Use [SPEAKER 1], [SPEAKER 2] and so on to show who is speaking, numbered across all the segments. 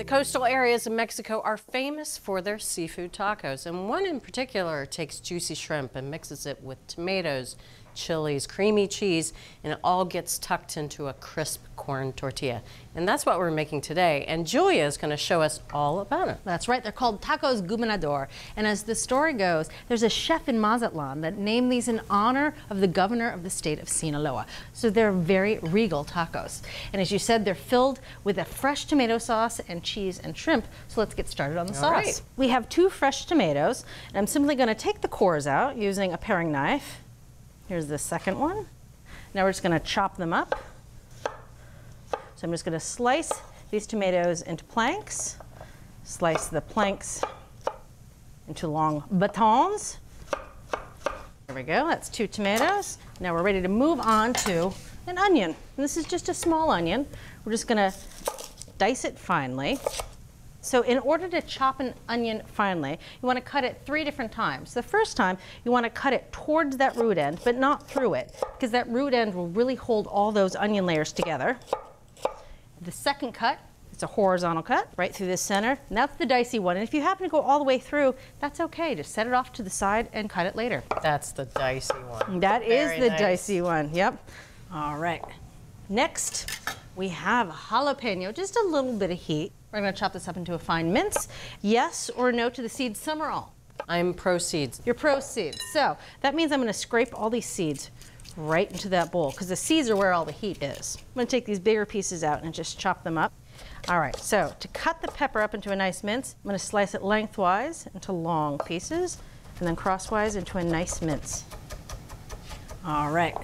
[SPEAKER 1] The coastal areas of Mexico are famous for their seafood tacos, and one in particular takes juicy shrimp and mixes it with tomatoes, chilies, creamy cheese, and it all gets tucked into a crisp corn tortilla. And that's what we're making today, and Julia is going to show us all about it.
[SPEAKER 2] That's right, they're called tacos gubernator, and as the story goes, there's a chef in Mazatlan that named these in honor of the governor of the state of Sinaloa. So they're very regal tacos. And as you said, they're filled with a fresh tomato sauce and cheese and shrimp. So let's get started on the sauce.
[SPEAKER 1] Right.
[SPEAKER 2] We have 2 fresh tomatoes, and I'm simply going to take the cores out using a paring knife. Here's the second one. Now we're just going to chop them up. So I'm just going to slice these tomatoes into planks, slice the planks into long batons. There we go, that's 2 tomatoes. Now we're ready to move on to an onion. And this is just a small onion. We're just going to dice it finely. So in order to chop an onion finely, you want to cut it 3 different times. The first time, you want to cut it towards that root end, but not through it, because that root end will really hold all those onion layers together. The second cut, it's a horizontal cut right through the center, and that's the dicey one. And if you happen to go all the way through, that's okay. Just set it off to the side and cut it later.
[SPEAKER 1] That's the dicey one.
[SPEAKER 2] That is the
[SPEAKER 1] nice.
[SPEAKER 2] Dicey one, yep. All right. Next, we have jalapeno, just a little bit of heat. We're going to chop this up into a fine mince. Yes or no to the seeds, some or all?
[SPEAKER 1] I'm pro seeds.
[SPEAKER 2] You're pro seeds. So that means I'm going to scrape all these seeds right into that bowl, because the seeds are where all the heat is. I'm going to take these bigger pieces out and just chop them up. All right, so to cut the pepper up into a nice mince, I'm going to slice it lengthwise into long pieces and then crosswise into a nice mince. All right.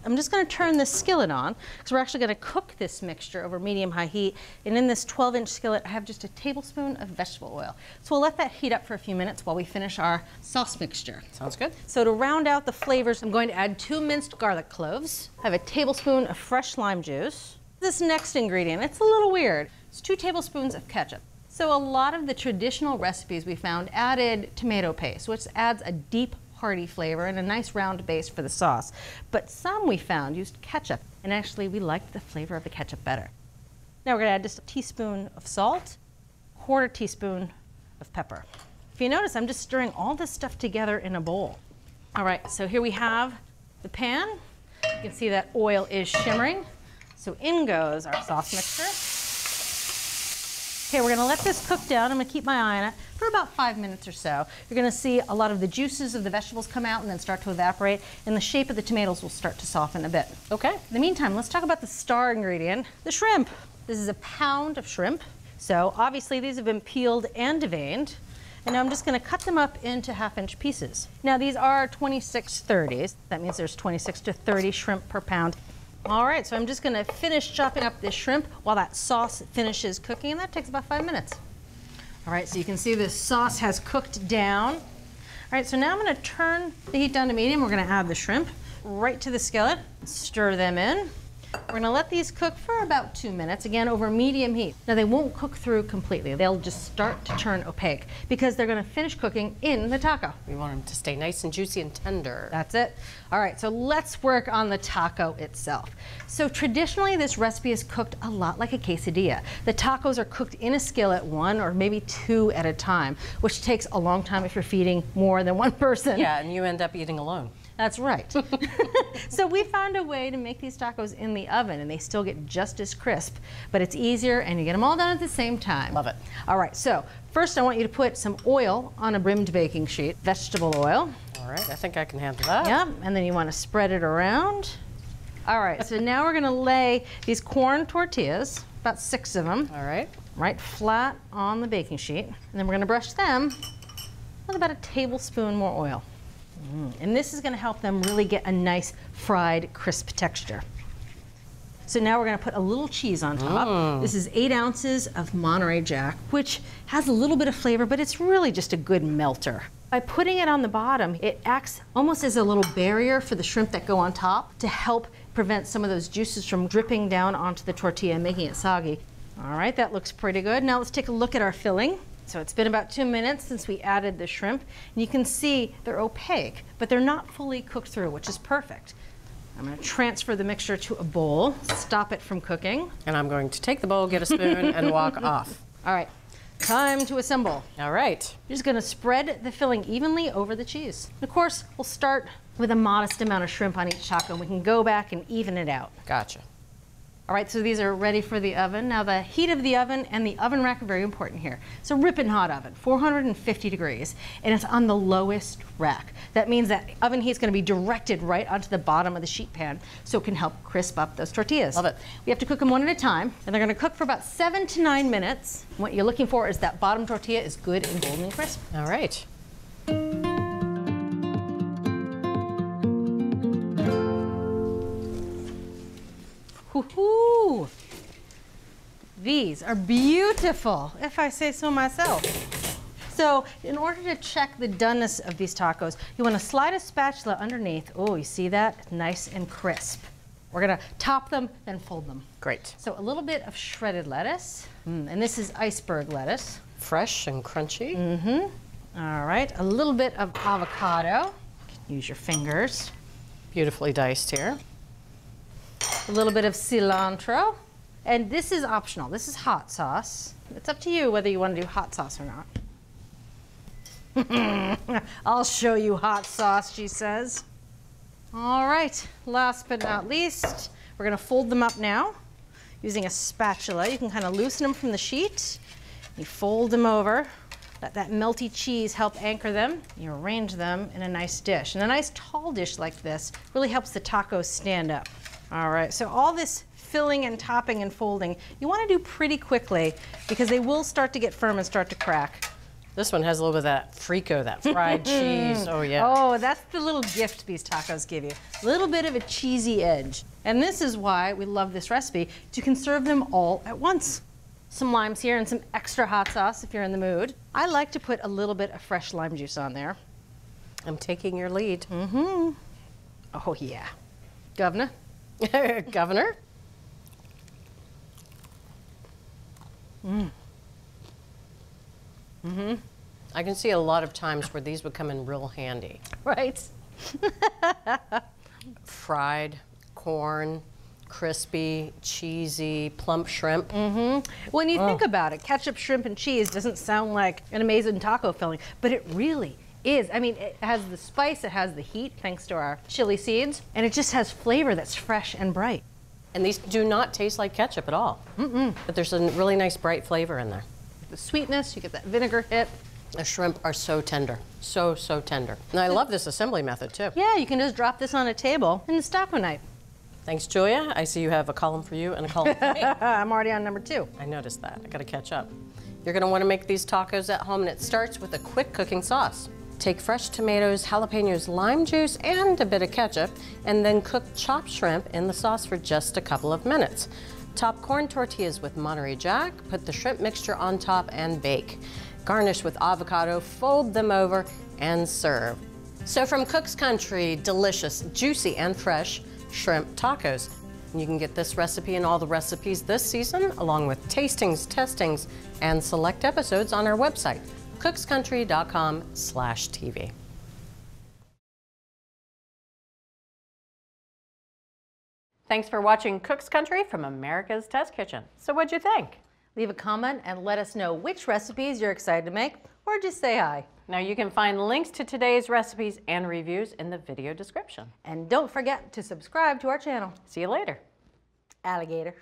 [SPEAKER 2] I'm just going to turn this skillet on, because we're actually going to cook this mixture over medium-high heat. And in this 12-inch skillet, I have just a tablespoon of vegetable oil. So we'll let that heat up for a few minutes while we finish our sauce mixture.
[SPEAKER 1] Sounds good.
[SPEAKER 2] So to round out the flavors, I'm going to add 2 minced garlic cloves. I have a tablespoon of fresh lime juice. This next ingredient, it's a little weird. It's 2 tablespoons of ketchup. So a lot of the traditional recipes we found added tomato paste, which adds a deep, hearty flavor and a nice round base for the sauce. But some we found used ketchup, and actually we liked the flavor of the ketchup better. Now we're going to add just a teaspoon of salt, 1/4 teaspoon of pepper. If you notice, I'm just stirring all this stuff together in a bowl. All right, so here we have the pan. You can see that oil is shimmering. So in goes our sauce mixture. Okay, we're going to let this cook down. I'm going to keep my eye on it for about 5 minutes or so. You're going to see a lot of the juices of the vegetables come out and then start to evaporate, and the shape of the tomatoes will start to soften a bit. Okay. In the meantime, let's talk about the star ingredient, the shrimp. This is a pound of shrimp. So obviously these have been peeled and deveined. And now I'm just going to cut them up into 1/2-inch pieces. Now these are 26/30s. That means there's 26 to 30 shrimp per pound. All right, so I'm just going to finish chopping up this shrimp while that sauce finishes cooking, and that takes about 5 minutes. All right, so you can see this sauce has cooked down. All right, so now I'm going to turn the heat down to medium. We're going to add the shrimp right to the skillet, stir them in. We're going to let these cook for about 2 minutes, again over medium heat. Now they won't cook through completely. They'll just start to turn opaque because they're going to finish cooking in the taco.
[SPEAKER 1] We want them to stay nice and juicy and tender.
[SPEAKER 2] That's it. All right, so let's work on the taco itself. So traditionally this recipe is cooked a lot like a quesadilla. The tacos are cooked in a skillet, 1 or maybe 2 at a time, which takes a long time if you're feeding more than 1 person.
[SPEAKER 1] Yeah, and you end up eating alone.
[SPEAKER 2] That's right. So we found a way to make these tacos in the oven, and they still get just as crisp, but it's easier and you get them all done at the same time.
[SPEAKER 1] Love it.
[SPEAKER 2] All right, so first I want you to put some oil on a brimmed baking sheet, vegetable oil.
[SPEAKER 1] All right, I think I can handle that.
[SPEAKER 2] Yep, and then you want to spread it around. All right, so now we're going to lay these corn tortillas, about 6 of them.
[SPEAKER 1] All right.
[SPEAKER 2] Right flat on the baking sheet, and then we're going to brush them with about a tablespoon more oil. And this is going to help them really get a nice fried, crisp texture. So now we're going to put a little cheese on top. This is 8 ounces of Monterey Jack, which has a little bit of flavor, but it's really just a good melter. By putting it on the bottom, it acts almost as a little barrier for the shrimp that go on top to help prevent some of those juices from dripping down onto the tortilla and making it soggy. All right, that looks pretty good. Now let's take a look at our filling. So it's been about 2 minutes since we added the shrimp, and you can see they're opaque, but they're not fully cooked through, which is perfect. I'm going to transfer the mixture to a bowl, stop it from cooking.
[SPEAKER 1] And I'm going to take the bowl, get a spoon, and walk off.
[SPEAKER 2] All right, time to assemble.
[SPEAKER 1] All right.
[SPEAKER 2] You're just gonna spread the filling evenly over the cheese. Of course, we'll start with a modest amount of shrimp on each taco. We can go back and even it out.
[SPEAKER 1] Gotcha.
[SPEAKER 2] All right, so these are ready for the oven. Now the heat of the oven and the oven rack are very important here. It's a ripping hot oven, 450 degrees, and it's on the lowest rack. That means that oven heat's gonna be directed right onto the bottom of the sheet pan, so it can help crisp up those tortillas.
[SPEAKER 1] Love it.
[SPEAKER 2] We have to cook them one at a time, and they're gonna cook for about 7 to 9 minutes. What you're looking for is that bottom tortilla is good and golden and crisp.
[SPEAKER 1] All right.
[SPEAKER 2] Woohoo! These are beautiful, if I say so myself. So in order to check the doneness of these tacos, you want to slide a spatula underneath. Oh, you see that? Nice and crisp. We're gonna top them, then fold them.
[SPEAKER 1] Great.
[SPEAKER 2] So a little bit of shredded lettuce, and this is iceberg lettuce.
[SPEAKER 1] Fresh and crunchy.
[SPEAKER 2] Mm-hmm. All right, a little bit of avocado. You can use your fingers.
[SPEAKER 1] Beautifully diced here.
[SPEAKER 2] A little bit of cilantro. And this is optional. This is hot sauce. It's up to you whether you want to do hot sauce or not. I'll show you hot sauce, she says. All right, last but not least, we're gonna fold them up now using a spatula. You can kind of loosen them from the sheet. You fold them over. Let that melty cheese help anchor them. You arrange them in a nice dish. And a nice tall dish like this really helps the tacos stand up. All right, so all this filling and topping and folding, you want to do pretty quickly because they will start to get firm and start to crack.
[SPEAKER 1] This one has a little bit of that frico, that fried cheese. Oh, yeah.
[SPEAKER 2] Oh, that's the little gift these tacos give you. A little bit of a cheesy edge. And this is why we love this recipe. You can serve them all at once. Some limes here and some extra hot sauce if you're in the mood. I like to put a little bit of fresh lime juice on there.
[SPEAKER 1] I'm taking your lead.
[SPEAKER 2] Mm-hmm. Oh, yeah. Governor?
[SPEAKER 1] Governor?
[SPEAKER 2] Mm.
[SPEAKER 1] Mm-hmm. I can see a lot of times where these would come in real handy.
[SPEAKER 2] Right.
[SPEAKER 1] Fried corn, crispy, cheesy, plump shrimp.
[SPEAKER 2] Mm-hmm. When you think about it, ketchup, shrimp, and cheese doesn't sound like an amazing taco filling, but it really is. I mean, it has the spice, it has the heat, thanks to our chili seeds, and it just has flavor that's fresh and bright.
[SPEAKER 1] And these do not taste like ketchup at all.
[SPEAKER 2] Mm-mm.
[SPEAKER 1] But there's a really nice bright flavor in there.
[SPEAKER 2] The sweetness, you get that vinegar hit.
[SPEAKER 1] The shrimp are so tender, so tender. And I love this assembly method too.
[SPEAKER 2] Yeah, you can just drop this on a table and it's taco night.
[SPEAKER 1] Thanks, Julia. I see you have a column for you and a column for me.
[SPEAKER 2] I'm already on number 2.
[SPEAKER 1] I noticed that. I gotta catch up. You're gonna wanna make these tacos at home, and it starts with a quick cooking sauce. Take fresh tomatoes, jalapenos, lime juice, and a bit of ketchup, and then cook chopped shrimp in the sauce for just a couple of minutes. Top corn tortillas with Monterey Jack, put the shrimp mixture on top, and bake. Garnish with avocado, fold them over, and serve. So from Cook's Country, delicious, juicy, and fresh shrimp tacos. And you can get this recipe and all the recipes this season, along with tastings, testings, and select episodes on our website, cookscountry.com/TV. Thanks for watching Cook's Country from America's Test Kitchen. So what'd you think?
[SPEAKER 2] Leave a comment and let us know which recipes you're excited to make, or just say hi.
[SPEAKER 1] Now you can find links to today's recipes and reviews in the video description.
[SPEAKER 2] And don't forget to subscribe to our channel.
[SPEAKER 1] See you later.
[SPEAKER 2] Alligator.